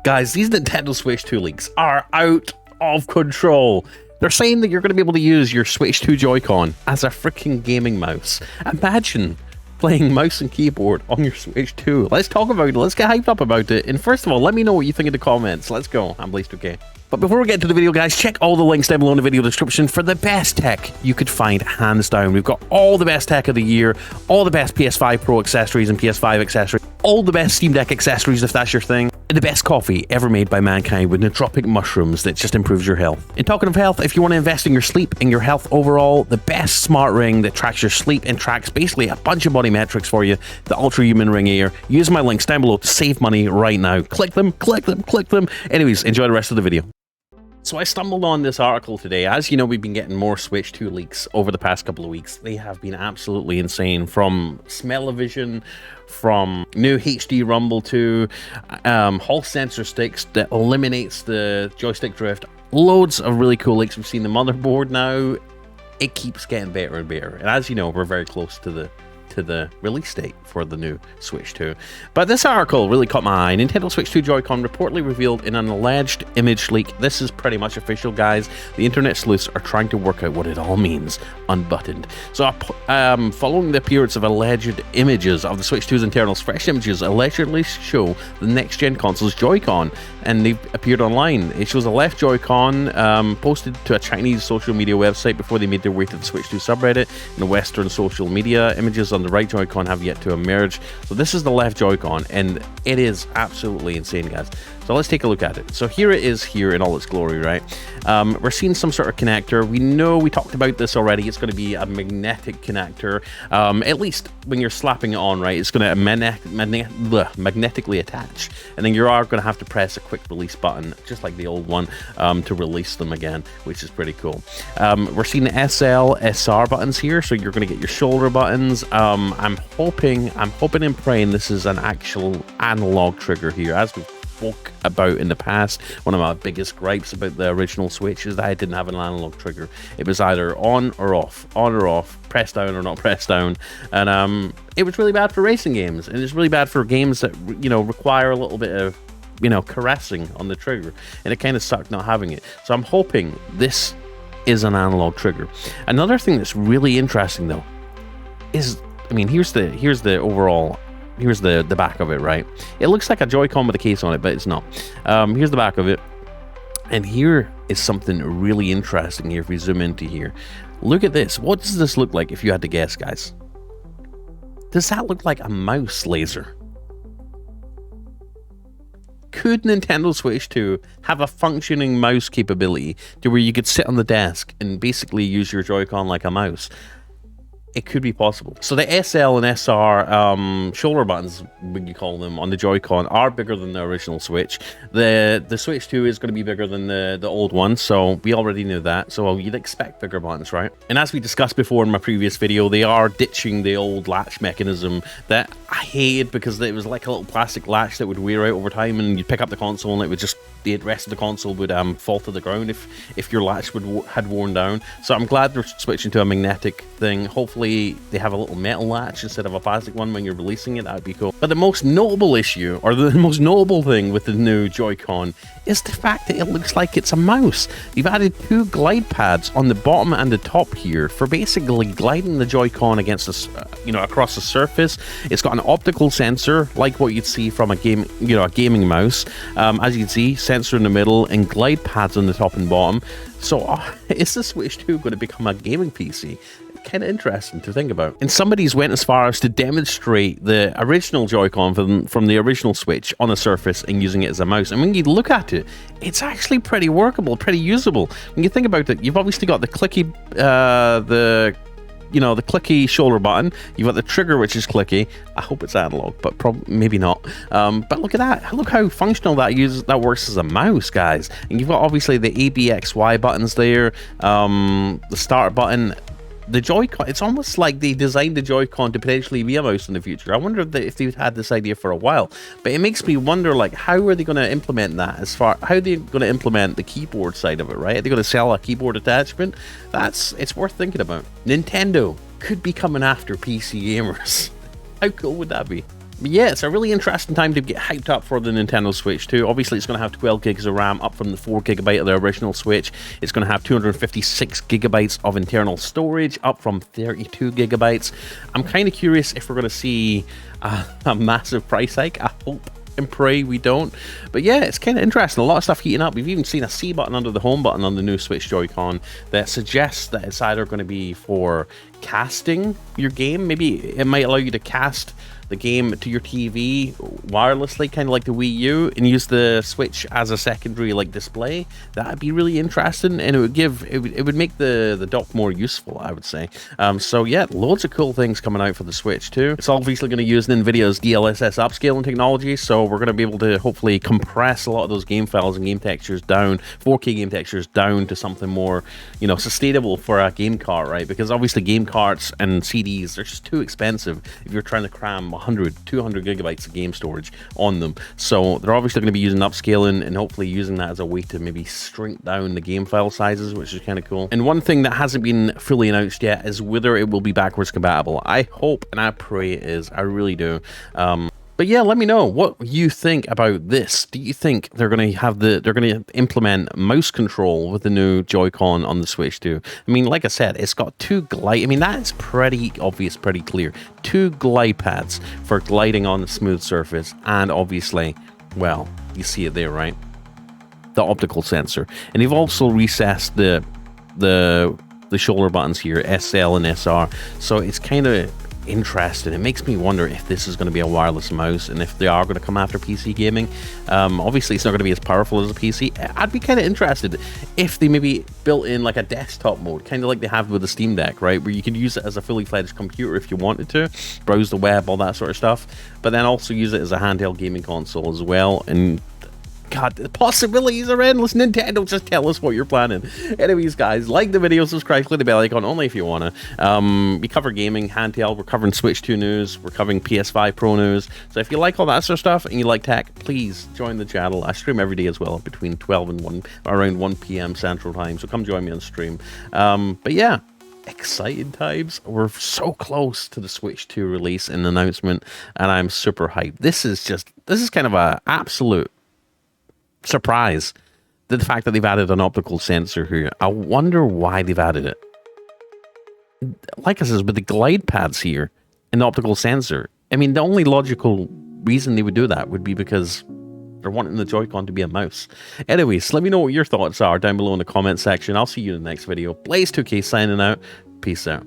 Guys, these Nintendo Switch 2 leaks are out of control. They're saying that you're going to be able to use your Switch 2 Joy-Con as a freaking gaming mouse. Imagine playing mouse and keyboard on your Switch 2. Let's talk about it. Let's get hyped up about it. And first of all, let me know what you think in the comments. Let's go. I'm Blazed okay. But before we get to the video, guys, check all the links down below in the video description for the best tech you could find, hands down. We've got all the best tech of the year, all the best PS5 Pro accessories and PS5 accessories, all the best Steam Deck accessories if that's your thing, and the best coffee ever made by mankind with nootropic mushrooms that just improves your health. And talking of health, if you want to invest in your sleep and your health overall, the best smart ring that tracks your sleep and tracks basically a bunch of body metrics for you, the Ultra Human Ring Air. Use my links down below to save money right now. Click them, click them, click them. Anyways, enjoy the rest of the video. So I stumbled on this article today. As you know, we've been getting more Switch 2 leaks over the past couple of weeks. They have been absolutely insane, from smell-o-vision, from new HD Rumble 2, Hall sensor sticks that eliminates the joystick drift. Loads of really cool leaks. We've seen the motherboard now. It keeps getting better and better. And as you know, we're very close to the release date for the new Switch 2. But this article really caught my eye. Nintendo Switch 2 Joy-Con reportedly revealed in an alleged image leak. This is pretty much official, guys. The internet sleuths are trying to work out what it all means, unbuttoned. So following the appearance of alleged images of the Switch 2's internals, fresh images allegedly show the next-gen console's Joy-Con, and they've appeared online. It shows a left Joy-Con posted to a Chinese social media website before they made their way to the Switch 2 subreddit, and the Western social media images on the right Joy-Con have yet to emerge. So this is the left Joy-Con, and it is absolutely insane, guys. So let's take a look at it. So here it is here in all its glory, right? We're seeing some sort of connector. We know, we talked about this already, it's going to be a magnetic connector. At least when you're slapping it on, right, it's going to magnetically attach. And then you are going to have to press a quick release button, just like the old one, to release them again, which is pretty cool. We're seeing the SL, SR buttons here, so you're going to get your shoulder buttons. I'm hoping and praying this is an actual analog trigger here, as we've spoke about in the past. One of my biggest gripes about the original Switch is that I didn't have an analog trigger. It was either on or off, press down or not press down, and it was really bad for racing games, and it's really bad for games that, you know, require a little bit of, you know, caressing on the trigger, and it kind of sucked not having it. So I'm hoping this is an analog trigger. Another thing that's really interesting though is, I mean, here's the overall. Here's the back of it, right? It looks like a Joy-Con with a case on it, but it's not. Here's the back of it. And here is something really interesting here if we zoom into here. Look at this. What does this look like if you had to guess, guys? Does that look like a mouse laser? Could Nintendo Switch 2 have a functioning mouse capability to where you could sit on the desk and basically use your Joy-Con like a mouse? It could be possible. So the SL and SR shoulder buttons, would you call them, on the Joy-Con are bigger than the original Switch. The Switch 2 is going to be bigger than the old one, so we already knew that. So you'd expect bigger buttons, right? And as we discussed before in my previous video, they are ditching the old latch mechanism that I hated, because it was like a little plastic latch that would wear out over time, and you'd pick up the console and it would just, the rest of the console would fall to the ground if your latch had worn down. So I'm glad they're switching to a magnetic thing. Hopefully they have a little metal latch instead of a plastic one when you're releasing it. That would be cool. But the most notable issue, or the most notable thing with the new Joy-Con, is the fact that it looks like it's a mouse. You've added two glide pads on the bottom and the top here for basically gliding the Joy-Con against across the surface. It's got an optical sensor like what you'd see from a gaming mouse. As you can see, sensor in the middle and glide pads on the top and bottom. So is the Switch 2 going to become a gaming PC? Kind of interesting to think about. And somebody's went as far as to demonstrate the original Joy-Con from the original Switch on a Surface and using it as a mouse. And when you look at it, it's actually pretty workable, pretty usable. When you think about it, you've obviously got the clicky, the clicky shoulder button. You've got the trigger, which is clicky. I hope it's analog, but maybe not. But look at that. Look how functional that works as a mouse, guys. And you've got obviously the A, B, X, Y buttons there. The start button. The Joy-Con, it's almost like they designed the Joy-Con to potentially be a mouse in the future. I wonder if they've had this idea for a while. But it makes me wonder, like, how are they going to implement that? How are they going to implement the keyboard side of it, right? Are they going to sell a keyboard attachment? It's worth thinking about. Nintendo could be coming after PC gamers. How cool would that be? But yeah, it's a really interesting time to get hyped up for the Nintendo Switch 2. Obviously, it's going to have 12 gigs of RAM, up from the 4 gigabyte of the original Switch. It's going to have 256 gigabytes of internal storage, up from 32 gigabytes. I'm kind of curious if we're going to see a massive price hike. I hope and pray we don't. But yeah, it's kind of interesting. A lot of stuff heating up. We've even seen a C button under the home button on the new Switch Joy-Con that suggests that it's either going to be for casting your game. Maybe it might allow you to cast the game to your TV wirelessly, kind of like the Wii U, and use the Switch as a secondary like display. That'd be really interesting, and it would make the dock more useful, I would say. So yeah, loads of cool things coming out for the Switch too. It's obviously going to use NVIDIA's DLSS upscaling technology, so we're going to be able to hopefully compress a lot of those game files and game textures down, 4K game textures down to something more, you know, sustainable for a game cart, right? Because obviously game carts and CDs, they're just too expensive if you're trying to cram 100, 200 gigabytes of game storage on them. So they're obviously going to be using upscaling and hopefully using that as a way to maybe shrink down the game file sizes, which is kind of cool. And one thing that hasn't been fully announced yet is whether it will be backwards compatible. I hope and I pray it is. I really do. But yeah, let me know what you think about this. Do you think they're going to implement mouse control with the new Joy-Con on the Switch 2? I mean, like I said, it's got two glide. I mean, that is pretty obvious, pretty clear. Two glide pads for gliding on a smooth surface, and obviously, well, you see it there, right? The optical sensor, and they've also recessed the shoulder buttons here, SL and SR. So it's kind of interesting. It makes me wonder if this is going to be a wireless mouse and if they are going to come after PC gaming. Obviously it's not going to be as powerful as a PC. I'd be kind of interested if they maybe built in like a desktop mode, kind of like they have with the Steam Deck, right, where you can use it as a fully fledged computer if you wanted to, browse the web, all that sort of stuff, but then also use it as a handheld gaming console as well. And God, the possibilities are endless. Nintendo, just tell us what you're planning. Anyways, guys, like the video, subscribe, click the bell icon, only if you want to. We cover gaming, handheld, we're covering Switch 2 news, we're covering PS5 Pro news. So if you like all that sort of stuff and you like tech, please join the channel. I stream every day as well, between 12 and 1, around 1 p.m. Central Time. So come join me on stream. But yeah, exciting times. We're so close to the Switch 2 release and announcement, and I'm super hyped. This is kind of a absolute surprise, the fact that they've added an optical sensor here. I wonder why they've added it. Like I said, with the glide pads here and the optical sensor, I mean, the only logical reason they would do that would be because they're wanting the Joy-Con to be a mouse. Anyways, let me know what your thoughts are down below in the comment section. I'll see you in the next video. Blaze2K signing out. Peace out.